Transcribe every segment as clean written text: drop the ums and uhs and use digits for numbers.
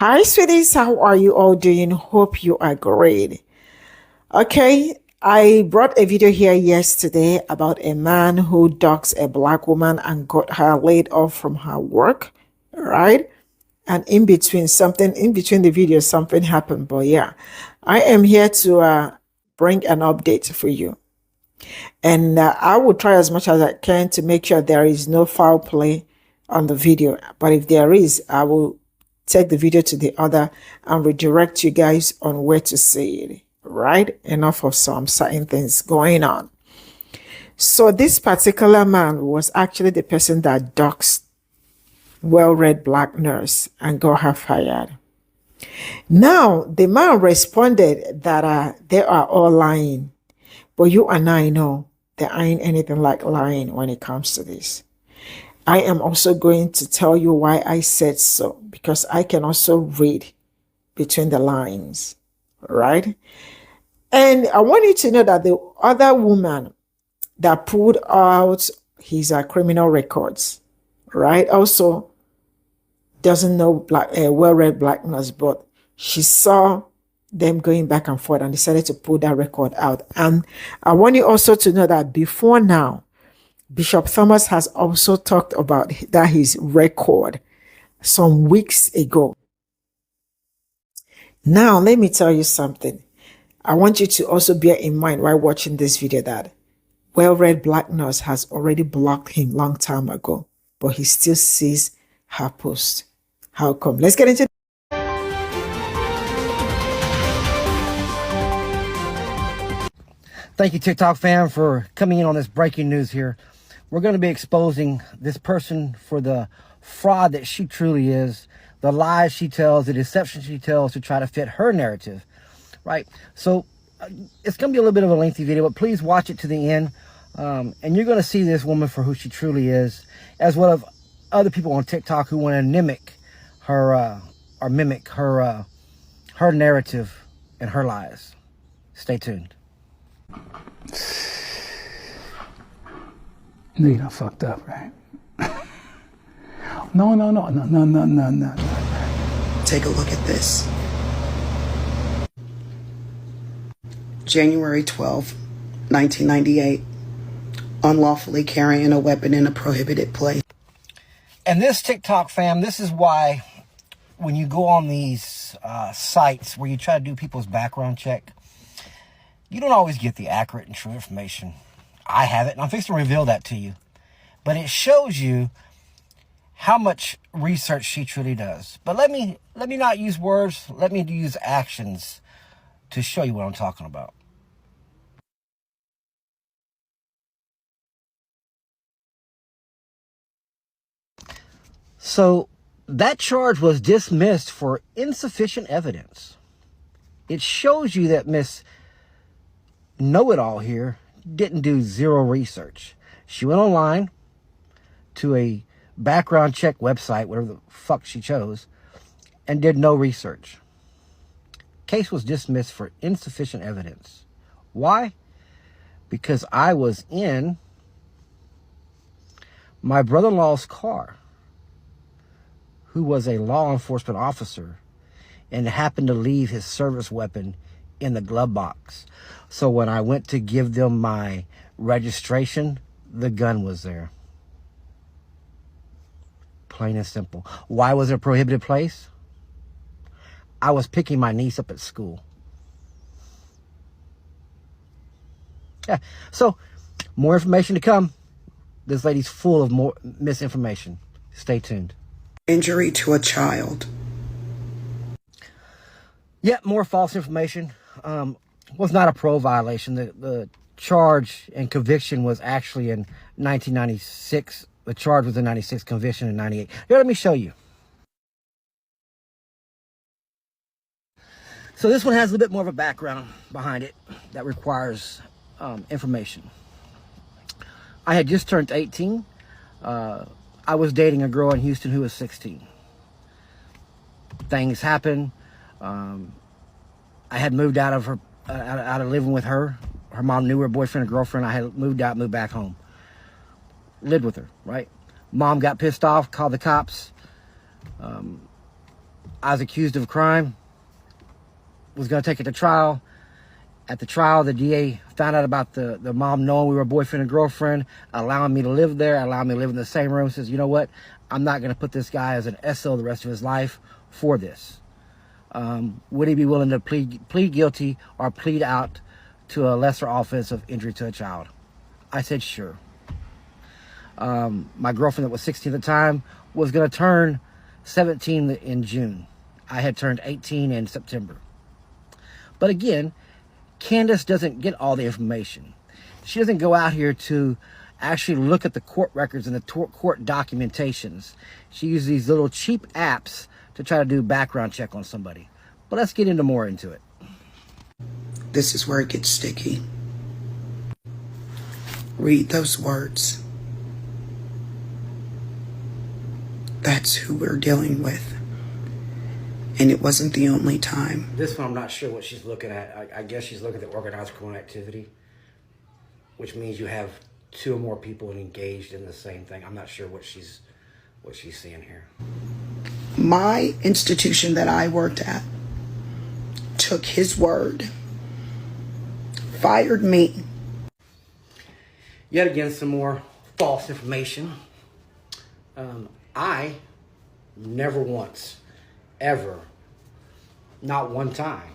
Hi, sweeties. How are you all doing? Hope you are great. Okay, I brought a video here yesterday about a man who doxed a black woman and got her laid off from her work, right? And in between the video, something happened. But yeah, I am here to bring an update for you. And I will try as much as I can to make sure there is no foul play on the video. But if there is, I will take the video to the other and redirect you guys on where to see it. Right? Enough of some certain things going on. So this particular man was actually the person that doxed well-read black nurse and got her fired. Now, the man responded that they are all lying. But you and I know there ain't anything like lying when it comes to this. I am also going to tell you why I said so, because I can also read between the lines, right? And I want you to know that the other woman that pulled out his criminal records, right, also doesn't know well-read blackness, but she saw them going back and forth and decided to pull that record out. And I want you also to know that before now, Bishop Thomas has also talked about that his record some weeks ago. Now, let me tell you something. I want you to also bear in mind while watching this video that well-read black nurse has already blocked him long time ago, but he still sees her post. How come? Let's get into Thank you, TikTok fam, for coming in on this breaking news here. We're going to be exposing this person for the fraud that she truly is, the lies she tells, the deception she tells to try to fit her narrative, right? So it's going to be a little bit of a lengthy video, but please watch it to the end. And you're going to see this woman for who she truly is, as well as other people on TikTok who want to mimic her her narrative and her lies. Stay tuned. You done fucked up, right? No. Take a look at this. January 12, 1998. Unlawfully carrying a weapon in a prohibited place. And this TikTok fam, this is why when you go on these sites where you try to do people's background check, you don't always get the accurate and true information. I have it, and I'm fixing to reveal that to you. But it shows you how much research she truly does. But let me not use words. Let me use actions to show you what I'm talking about. So that charge was dismissed for insufficient evidence. It shows you that Miss Know-It-All here didn't do zero research. She went online to a background check website, whatever the fuck she chose, and did no research. Case was dismissed for insufficient evidence. Why? Because I was in my brother-in-law's car, who was a law enforcement officer, and happened to leave his service weapon in the glove box. So when I went to give them my registration, the gun was there. Plain and simple. Why was it a prohibited place? I was picking my niece up at school. Yeah. So more information to come. This lady's full of more misinformation. Stay tuned. Injury to a child. Yet more false information. Was not a parole violation. The charge and conviction was actually in 1996. The charge was in 96, conviction in 98. Here, let me show you. So this one has a little bit more of a background behind it that requires information. I had just turned 18. I was dating a girl in Houston who was 16. Things happened. I had moved out of living with her. Her mom knew her boyfriend and girlfriend. I had moved back home. Lived with her, right? Mom got pissed off, called the cops. I was accused of a crime, was going to take it to trial. At the trial, the DA found out about the mom knowing we were boyfriend and girlfriend, allowing me to live there, allowing me to live in the same room. Says, you know what? I'm not going to put this guy as an SO the rest of his life for this. Would he be willing to plead guilty or plead out to a lesser offense of injury to a child? I said, sure. My girlfriend that was 16 at the time was going to turn 17 in June. I had turned 18 in September. But again, Candace doesn't get all the information. She doesn't go out here to actually look at the court records and the court documentations. She uses these little cheap apps to try to do background check on somebody. But let's get more into it. This is where it gets sticky. Read those words. That's who we're dealing with. And it wasn't the only time. This one, I'm not sure what she's looking at. I guess she's looking at the organized criminal activity, which means you have two or more people engaged in the same thing. I'm not sure what she's seeing here. My institution that I worked at took his word, fired me. Yet again, some more false information. I never once, ever, not one time,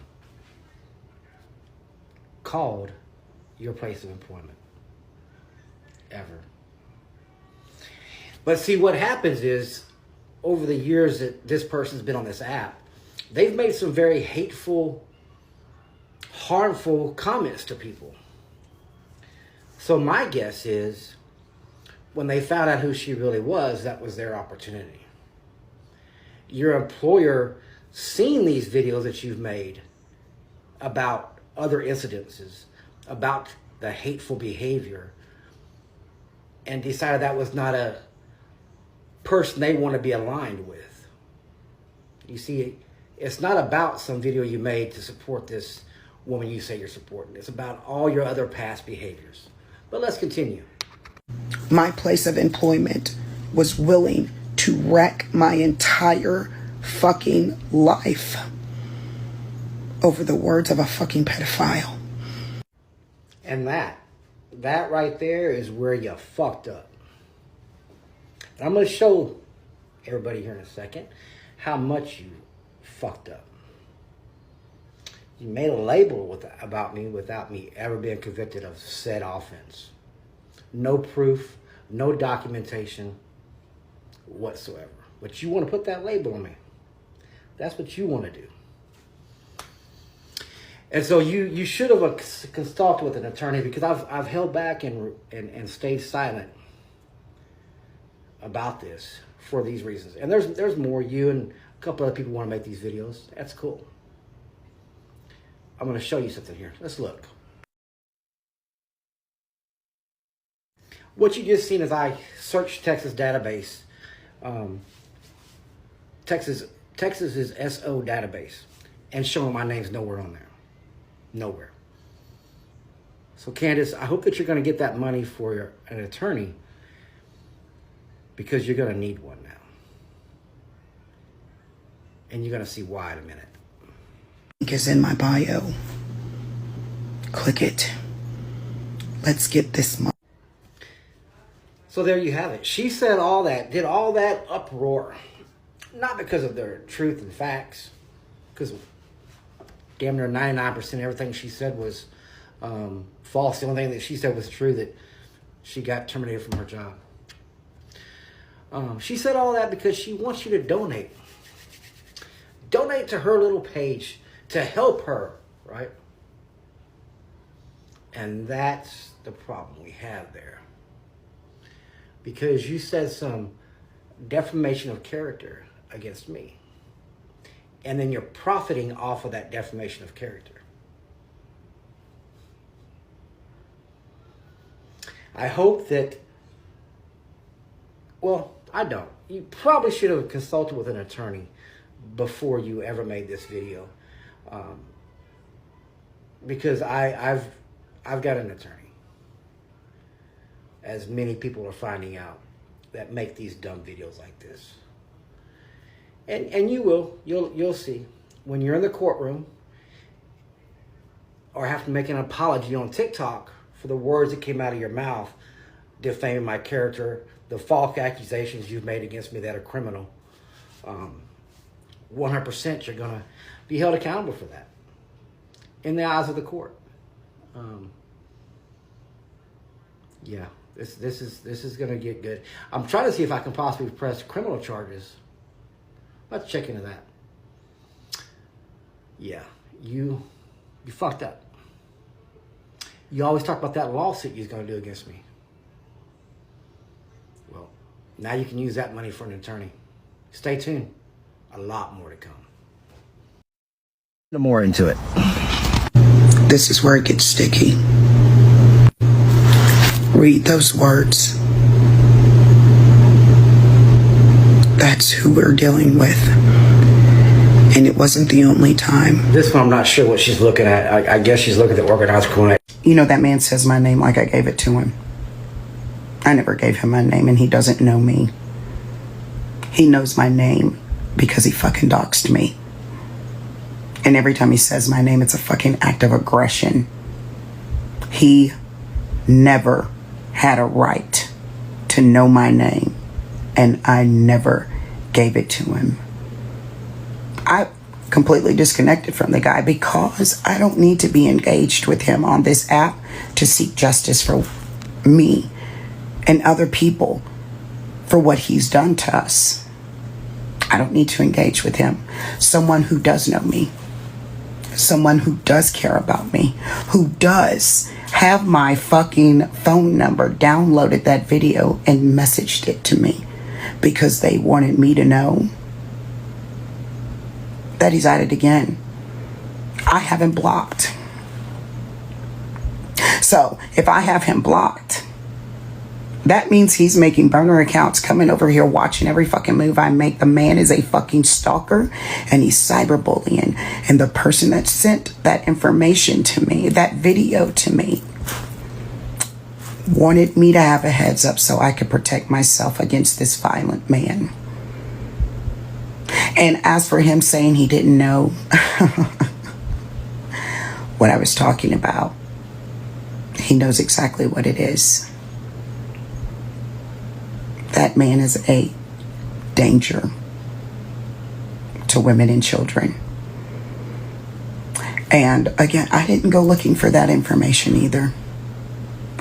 called your place of employment. Ever. But see, what happens is, over the years that this person's been on this app, they've made some very hateful, harmful comments to people. So my guess is, when they found out who she really was, that was their opportunity. Your employer seen these videos that you've made about other incidences, about the hateful behavior, and decided that was not a person they want to be aligned with. You see, it's not about some video you made to support this woman you say you're supporting. It's about all your other past behaviors. But let's continue. My place of employment was willing to wreck my entire fucking life over the words of a fucking pedophile. And that right there is where you fucked up. And I'm going to show everybody here in a second how much you fucked up. You made a label about me without me ever being convicted of said offense. No proof, no documentation whatsoever. But you want to put that label on me. That's what you want to do. And so you should have consulted with an attorney, because I've held back and stayed silent about this for these reasons. And there's more. You and a couple other people want to make these videos. That's cool. I'm going to show you something here. Let's look. What you just seen is I searched Texas database, Texas's SO database, and showing my name's nowhere on there. Nowhere. So Candace, I hope that you're going to get that money for an attorney, because you're going to need one now. And you're going to see why in a minute. Link is in my bio. Click it. Let's get this money. So there you have it. She said all that, did all that uproar, not because of their truth and facts, because damn near 99% of everything she said was false. The only thing that she said was true, that she got terminated from her job. She said all that because she wants you to donate. Donate to her little page to help her, right? And that's the problem we have there. Because you said some defamation of character against me. And then you're profiting off of that defamation of character. I hope that, well, I don't. You probably should have consulted with an attorney before you ever made this video. Because I've got an attorney, as many people are finding out, that make these dumb videos like this. And you'll see when you're in the courtroom or have to make an apology on TikTok for the words that came out of your mouth, defaming my character, the false accusations you've made against me that are criminal. 100% you're gonna be held accountable for that in the eyes of the court. Yeah, this is gonna get good. I'm trying to see if I can possibly press criminal charges. Let's check into that. Yeah, you fucked up. You always talk about that lawsuit you was gonna do against me. Well, now you can use that money for an attorney. Stay tuned. A lot more to come. No more into it. This is where it gets sticky. Read those words. That's who we're dealing with. And it wasn't the only time. This one I'm not sure what she's looking at. I guess she's looking at the organized crime. You know, that man says my name like I gave it to him. I never gave him my name, and he doesn't know me. He knows my name because he fucking doxed me. And every time he says my name, it's a fucking act of aggression. He never had a right to know my name, and I never gave it to him. I completely disconnected from the guy because I don't need to be engaged with him on this app to seek justice for me and other people for what he's done to us. I don't need to engage with him. Someone who does know me, someone who does care about me, who does have my fucking phone number, downloaded that video and messaged it to me because they wanted me to know that he's at it again. I have him blocked. So if I have him blocked, that means he's making burner accounts, coming over here watching every fucking move I make. The man is a fucking stalker, and he's cyberbullying. And the person that sent that information to me, that video to me, wanted me to have a heads up so I could protect myself against this violent man. And as for him saying he didn't know what I was talking about, he knows exactly what it is. That man is a danger to women and children. And again, I didn't go looking for that information either.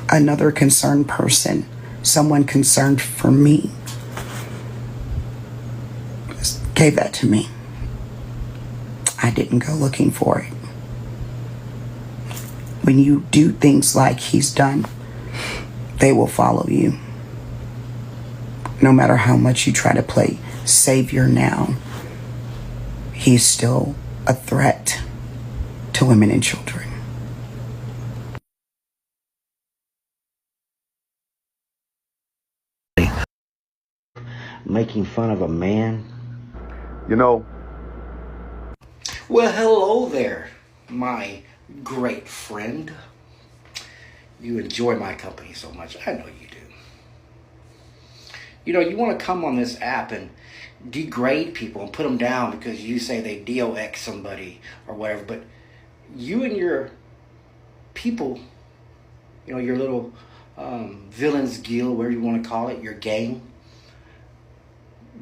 Another concerned person, someone concerned for me, gave that to me. I didn't go looking for it. When you do things like he's done, they will follow you. No matter how much you try to play savior now, he's still a threat to women and children. Making fun of a man. You know. Well, hello there, my great friend. You enjoy my company so much. I know you do. You know, you want to come on this app and degrade people and put them down because you say they DOX somebody or whatever. But you and your people, you know, your little villains guild, whatever you want to call it, your gang,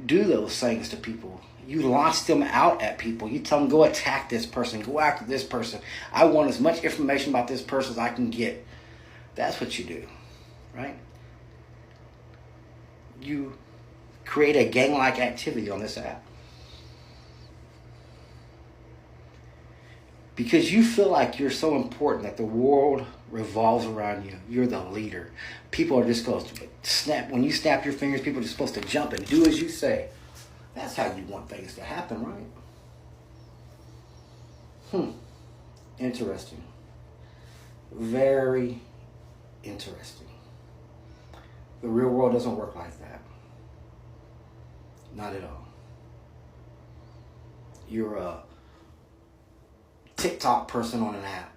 do those things to people. You launch them out at people. You tell them, go attack this person. Go after this person. I want as much information about this person as I can get. That's what you do, right? You create a gang-like activity on this app. Because you feel like you're so important that the world revolves around you. You're the leader. People are just supposed to snap. When you snap your fingers, people are just supposed to jump and do as you say. That's how you want things to happen, right? Interesting. Very interesting. The real world doesn't work like that. Not at all. You're a TikTok person on an app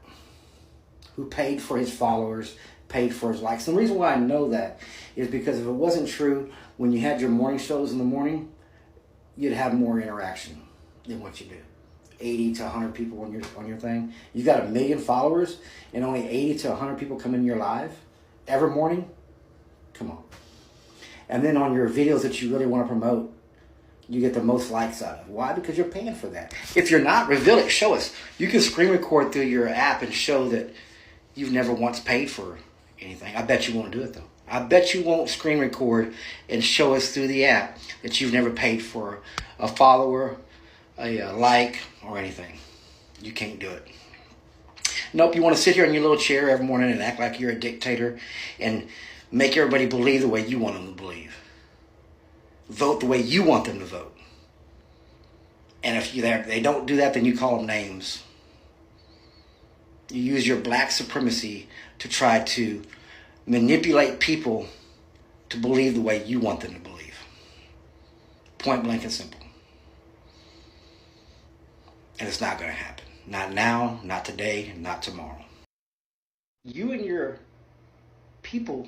who paid for his followers, paid for his likes. And the reason why I know that is because if it wasn't true, when you had your morning shows in the morning, you'd have more interaction than what you do. 80 to 100 people on your thing. You got 1 million followers and only 80 to 100 people come in your live every morning. Come on. And then on your videos that you really want to promote, you get the most likes out of. Why? Because you're paying for that. If you're not, reveal it. Show us. You can screen record through your app and show that you've never once paid for anything. I bet you won't do it though. I bet you won't screen record and show us through the app that you've never paid for a follower, a like, or anything. You can't do it. Nope, you want to sit here in your little chair every morning and act like you're a dictator and make everybody believe the way you want them to believe. Vote the way you want them to vote. And if they don't do that, then you call them names. You use your black supremacy to try to manipulate people to believe the way you want them to believe. Point blank and simple. And it's not going to happen. Not now, not today, not tomorrow. You and your people,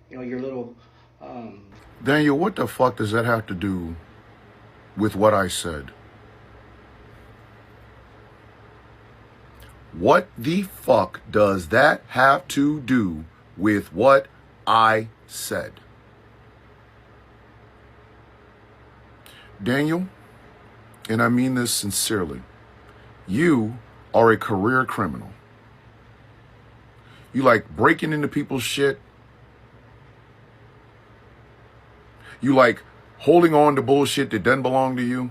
your little... Daniel, what the fuck does that have to do with what I said? What the fuck does that have to do with what I said? Daniel, and I mean this sincerely, you are a career criminal. You like breaking into people's shit. You like holding on to bullshit that doesn't belong to you.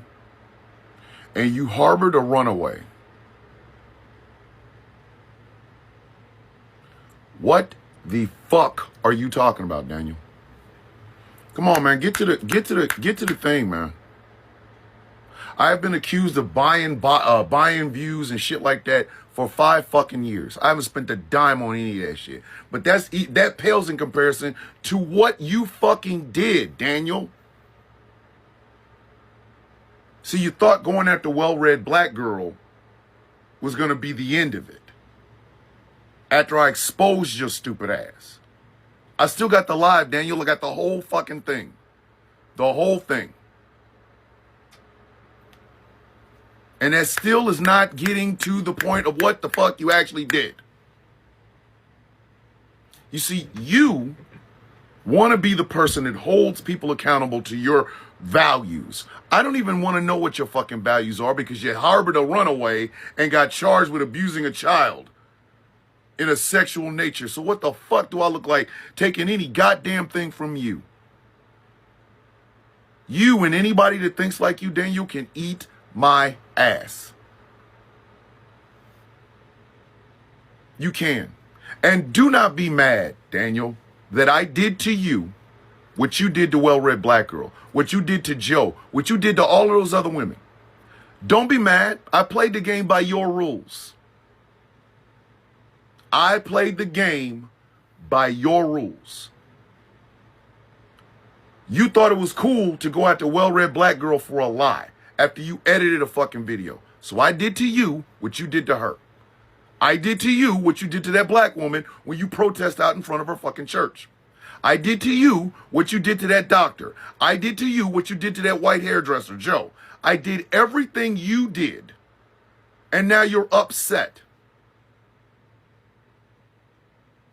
And you harbored a runaway. What the fuck are you talking about, Daniel? Come on, man. Get to the thing, man. I have been accused of buying views and shit like that for 5 fucking years. I haven't spent a dime on any of that shit. But that pales in comparison to what you fucking did, Daniel. See, you thought going after well-read black girl was going to be the end of it. After I exposed your stupid ass. I still got the live, Daniel. I got the whole fucking thing. The whole thing. And that still is not getting to the point of what the fuck you actually did. You see, you want to be the person that holds people accountable to your values. I don't even want to know what your fucking values are because you harbored a runaway and got charged with abusing a child in a sexual nature. So what the fuck do I look like taking any goddamn thing from you? You and anybody that thinks like you, Daniel, can eat my ass. You can. And do not be mad, Daniel, that I did to you what you did to well-read black girl, what you did to Joe, what you did to all of those other women. Don't be mad. I played the game by your rules. I played the game by your rules. You thought it was cool to go after a well-read black girl for a lie after you edited a fucking video. So I did to you what you did to her. I did to you what you did to that black woman when you protest out in front of her fucking church. I did to you what you did to that doctor. I did to you what you did to that white hairdresser, Joe. I did everything you did. And now you're upset.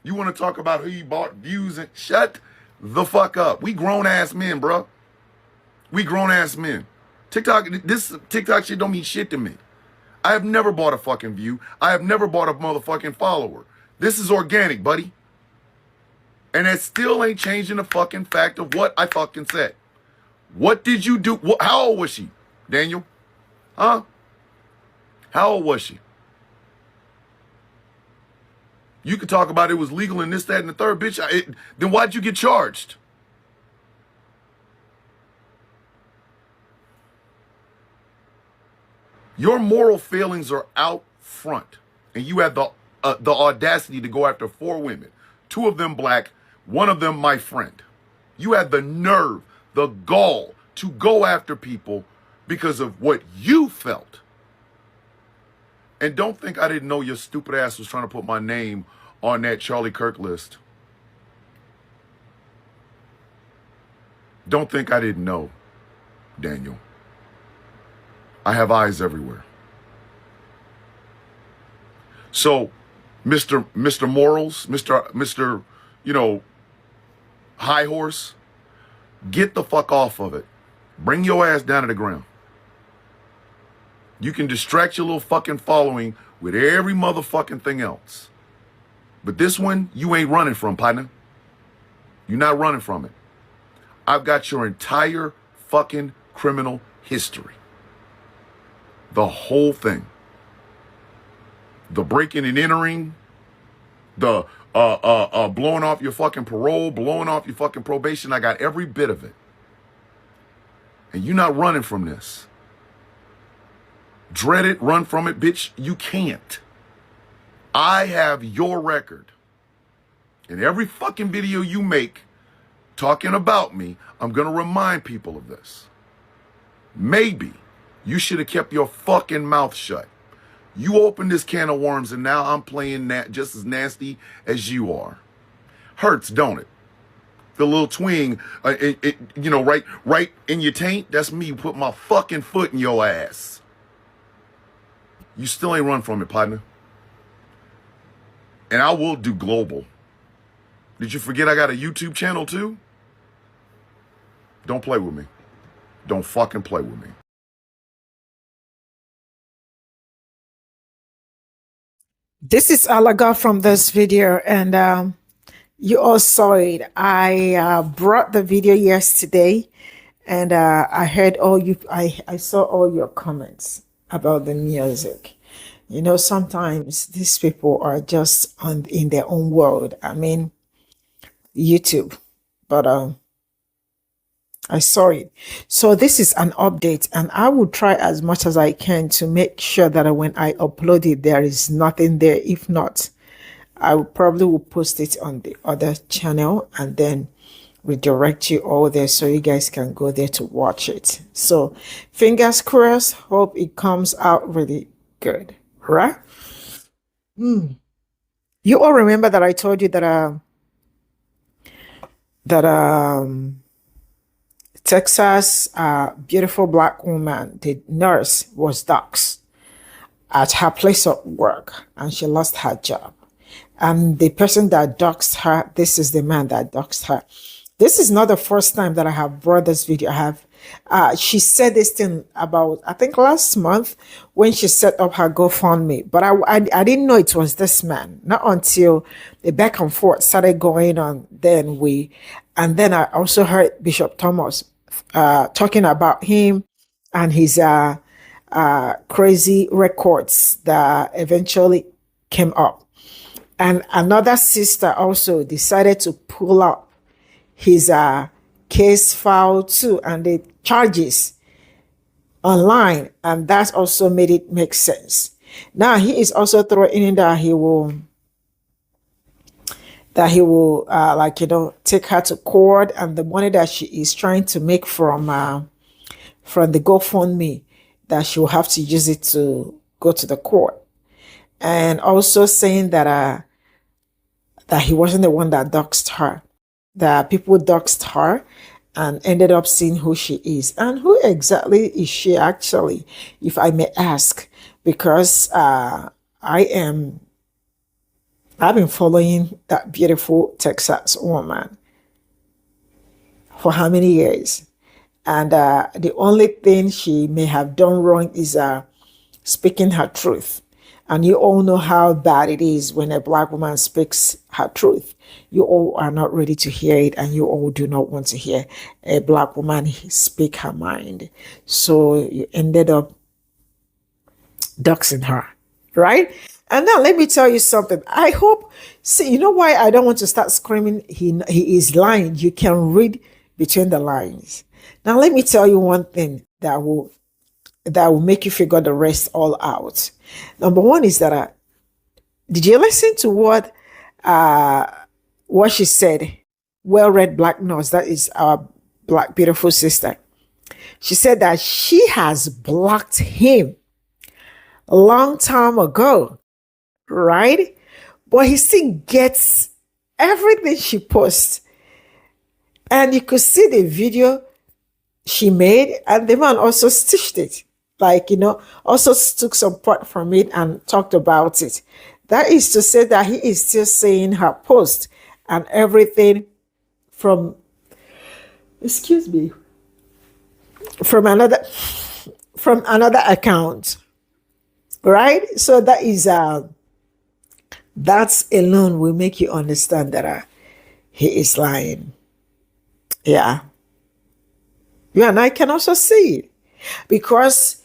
You want to talk about who you bought views and shut the fuck up. We grown ass men, bro. We grown ass men. This TikTok shit don't mean shit to me. I have never bought a fucking view. I have never bought a motherfucking follower. This is organic, buddy. And that still ain't changing the fucking fact of what I fucking said. What did you do? How old was she, Daniel? Huh? How old was she? You could talk about it was legal and this, that, and the third, bitch. Then why'd you get charged? Your moral failings are out front, and you had the audacity to go after 4 women, 2 of them black, 1 of them my friend. You had the nerve, the gall to go after people because of what you felt. And don't think I didn't know your stupid ass was trying to put my name on that Charlie Kirk list. Don't think I didn't know, Daniel. I have eyes everywhere. So, Mr. Morals, Mr. You know, High Horse, get the fuck off of it. Bring your ass down to the ground. You can distract your little fucking following with every motherfucking thing else. But this one, you ain't running from, partner. You're not running from it. I've got your entire fucking criminal history. The whole thing. The breaking and entering, the blowing off your fucking parole, blowing off your fucking probation. I got every bit of it. And you're not running from this. Dread it, run from it, bitch. You can't. I have your record. In every fucking video you make talking about me, I'm going to remind people of this. Maybe you should have kept your fucking mouth shut. You opened this can of worms and now I'm playing just as nasty as you are. Hurts, don't it? The little twing, you know, right in your taint. That's me. Put my fucking foot in your ass. You still ain't run from it, partner. And I will do global. Did you forget I got a YouTube channel too? Don't play with me. Don't fucking play with me. This is all I got from this video, and you all saw it. I brought the video yesterday, and I heard all you. I saw all your comments about the music. You know, sometimes these people are just in their own world. I mean, YouTube, but I saw it. So this is an update, and I will try as much as I can to make sure that when I upload it, there is nothing there. If not, I will probably post it on the other channel and then redirect you all there so you guys can go there to watch it. So fingers crossed, hope it comes out really good, right? You all remember that I told you that Texas beautiful black woman, the nurse, was doxxed at her place of work and she lost her job. And the person that doxed her, this is the man that doxed her. This is not the first time that I have brought this video. I have, she said this thing about, I think last month when she set up her GoFundMe, but I didn't know it was this man, not until the back and forth started going on. And then I also heard Bishop Thomas talking about him and his crazy records that eventually came up. And another sister also decided to pull up his case file too, and the charges online, and that also made it make sense. Now he is also throwing in that he will like, you know, take her to court, and the money that she is trying to make from the GoFundMe, that she will have to use it to go to the court. And also saying that that he wasn't the one that doxed her, that people doxed her and ended up seeing who she is. And who exactly is she actually, if I may ask? Because I've been following that beautiful Texas woman for how many years? And the only thing she may have done wrong is speaking her truth. And you all know how bad it is when a black woman speaks her truth. You all are not ready to hear it, and you all do not want to hear a black woman speak her mind. So you ended up doxing her, right? And now let me tell you something. I hope, see, you know why I don't want to start screaming he is lying? You can read between the lines. Now let me tell you one thing that will make you figure the rest all out. Number one is that did you listen to what she said? Well-read black nurse, that is our black beautiful sister. She said that she has blocked him a long time ago, right? But he still gets everything she posts. And you could see the video she made, and the man also stitched it. like, also took some part from it and talked about it. That is to say that he is still seeing her post and everything from, excuse me, from another account, right? So that's alone will make you understand that he is lying. Yeah. You and I can also see it because,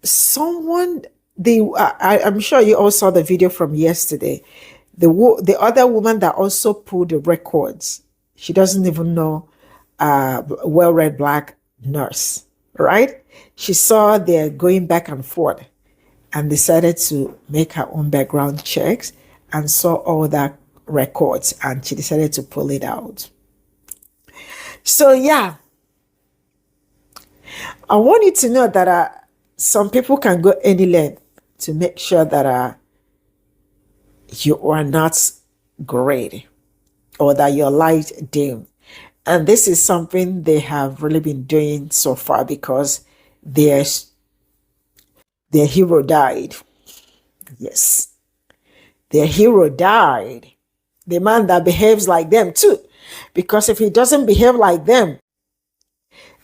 someone, I'm sure you all saw the video from yesterday. The other woman that also pulled the records, she doesn't even know well-read black nurse, right? She saw they're going back and forth and decided to make her own background checks and saw all that records and she decided to pull it out. So yeah, I want you to know that some people can go any length to make sure that you are not great or that your light dim. And this is something they have really been doing so far because their hero died. Yes, their hero died. The man that behaves like them too. Because if he doesn't behave like them,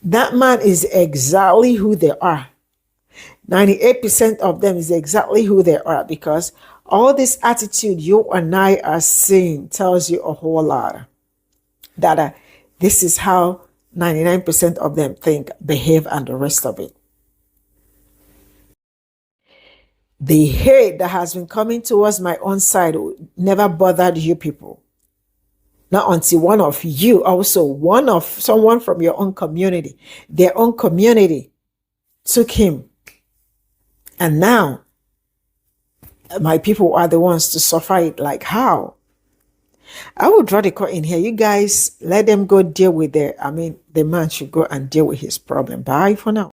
that man is exactly who they are. 98% of them is exactly who they are because all this attitude you and I are seeing tells you a whole lot. That this is how 99% of them think, behave, and the rest of it. The hate that has been coming towards my own side never bothered you people. Not until one of you, also someone from your own community, their own community took him. And now my people are the ones to suffer it. Like how? I will draw the curtain here. You guys let them go deal with the man should go and deal with his problem. Bye for now.